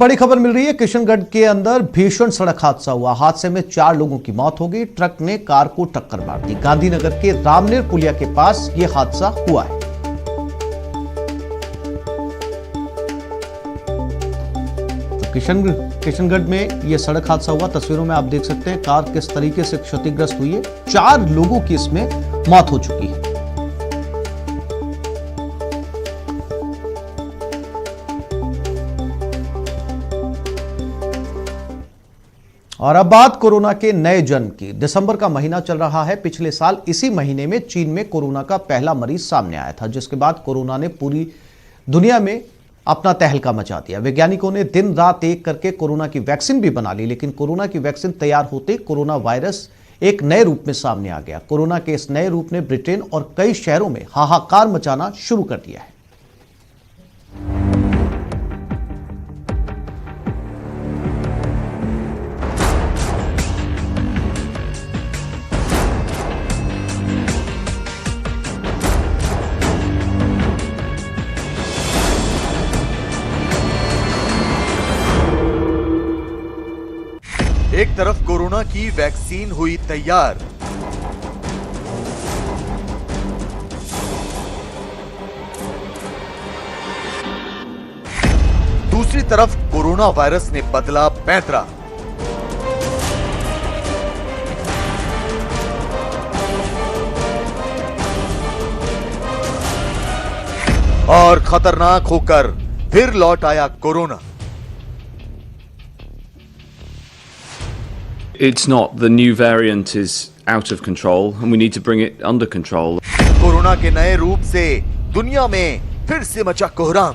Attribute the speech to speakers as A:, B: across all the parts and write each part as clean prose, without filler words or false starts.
A: बड़ी खबर मिल रही है। किशनगढ़ के अंदर भीषण सड़क हादसा हुआ। हादसे में 4 लोगों की मौत हो गई। ट्रक ने कार को टक्कर मार दी। गांधीनगर के रामनेर पुलिया के पास यह हादसा हुआ है। तो किशनगढ़ में यह सड़क हादसा हुआ। तस्वीरों में आप देख सकते हैं कार किस तरीके से क्षतिग्रस्त हुई है। 4 लोगों की इसमें मौत हो चुकी है। और अब बात कोरोना के नए जन्म की। दिसंबर का महीना चल रहा है। पिछले साल इसी महीने में चीन में कोरोना का पहला मरीज सामने आया था, जिसके बाद कोरोना ने पूरी दुनिया में अपना तहलका मचा दिया। वैज्ञानिकों ने दिन रात एक करके कोरोना की वैक्सीन भी बना ली, लेकिन कोरोना की वैक्सीन तैयार होते कोरोना वायरस एक नए रूप में सामने आ गया। कोरोना के इस नए रूप ने ब्रिटेन और कई शहरों में हाहाकार मचाना शुरू कर दिया है।
B: एक तरफ कोरोना की वैक्सीन हुई तैयार, दूसरी तरफ कोरोना वायरस ने बदला पैंतरा। और खतरनाक होकर फिर लौट आया corona.
C: It's not. The new variant is out of control and we need to bring it under control.
B: Corona के नए रूप से दुनिया में फिर से मचा कोहराम।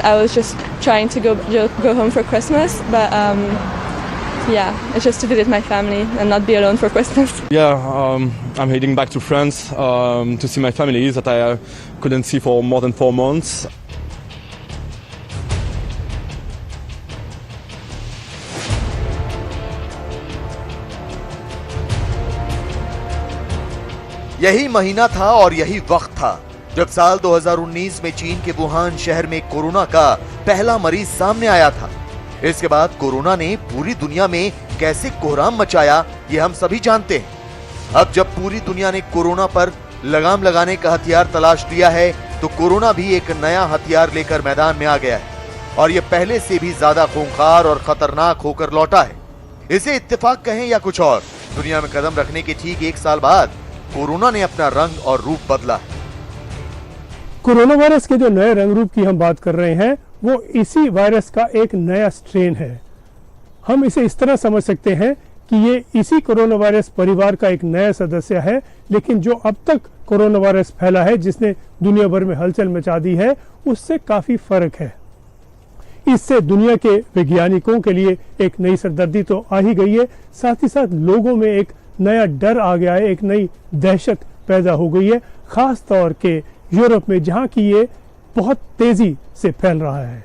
D: I was just trying to go home for Christmas, but yeah, it's just to visit my family and not be alone for Christmas.
E: Yeah, I'm heading back to France to see my family that I couldn't see for more than 4 months.
B: यही महीना था और यही वक्त था जब साल 2019 में चीन के वुहान शहर में कोरोना का पहला मरीज सामने आया था। इसके बाद कोरोना ने पूरी दुनिया में कैसे कोहराम मचाया, ये हम सभी जानते हैं। अब जब पूरी दुनिया ने कोरोना पर लगाम लगाने का हथियार तलाश लिया है, तो कोरोना भी एक नया हथियार लेकर मैदान में आ गया है और ये पहले से भी ज्यादा खूंखार और खतरनाक होकर लौटा है। इसे इत्तेफाक कहें या कुछ और, दुनिया में कदम रखने के ठीक 1 साल बाद कोरोना ने अपना रंग और रूप बदला है।
F: कोरोना वायरस के जो नए रंग रूप की हम बात कर रहे हैं, वो इसी वायरस का एक नया स्ट्रेन है। हम इसे इस तरह समझ सकते हैं कि ये इसी कोरोना वायरस परिवार का एक नया सदस्य है, लेकिन जो अब तक कोरोना वायरस फैला है, जिसने दुनिया भर में हलचल मचा दी है, उससे काफी फर्क है। इससे दुनिया के वैज्ञानिकों के लिए एक नई सरदर्दी तो आ ही गई है, साथ ही साथ लोगों में एक नया डर आ गया है, एक नई दहशत पैदा हो गई है, खास तौर के यूरोप में, जहां की ये बहुत तेजी से फैल रहा है।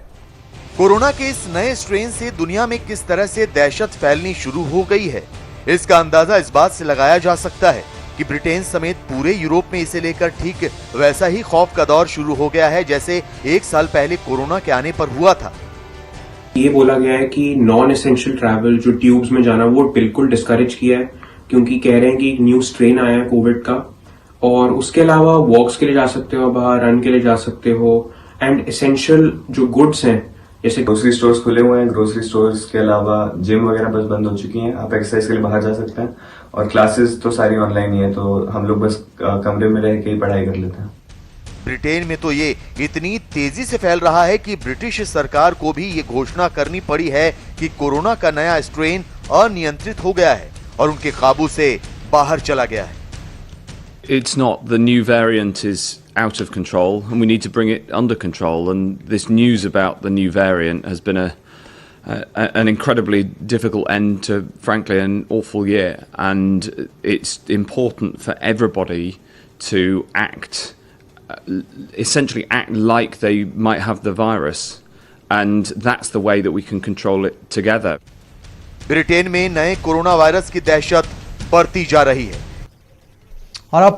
B: कोरोना के इस नए स्ट्रेन से दुनिया में किस तरह से दहशत फैलनी शुरू हो गई है, इसका अंदाजा इस बात से लगाया जा सकता है कि ब्रिटेन समेत पूरे यूरोप में इसे लेकर ठीक वैसा ही खौफ का दौर शुरू हो गया है जैसे 1 साल पहले कोरोना के आने पर हुआ था।
G: ये बोला गया है कि नॉन एसेंशियल ट्रैवल, जो ट्यूब्स में जाना, वो बिल्कुल डिस्करेज किया है, क्योंकि कह रहे हैं कि एक न्यू स्ट्रेन आया है कोविड का। और उसके अलावा वॉक्स के लिए जा सकते हो, बाहर रन के लिए जा सकते हो, एंड एसेंशियल जो गुड्स हैं, जैसे
H: ग्रोसरी स्टोर्स खुले हुए हैं। ग्रोसरी स्टोर्स के अलावा जिम वगैरह बस बंद हो चुकी हैं। आप एक्सरसाइज के लिए बाहर जा सकते हैं और क्लासेस तो सारी ऑनलाइन ही है, तो हम लोग बस कमरे में रह के ही पढ़ाई कर लेते हैं।
B: ब्रिटेन में तो ये इतनी तेजी से फैल रहा है कि ब्रिटिश सरकार को भी ये घोषणा करनी पड़ी है कि कोरोना का नया स्ट्रेन अनियंत्रित हो गया है और उनके काबू से बाहर चला गया है।
C: It's not. The new variant is out of control and we need to bring it under control, and this news about the new variant has been an incredibly difficult end to, frankly, an awful year, and it's important for everybody to essentially act like they might have the virus, and that's the way that we can control it together.
B: Britain में नए corona virus की दहशत बढ़ती जा रही है।
A: और अब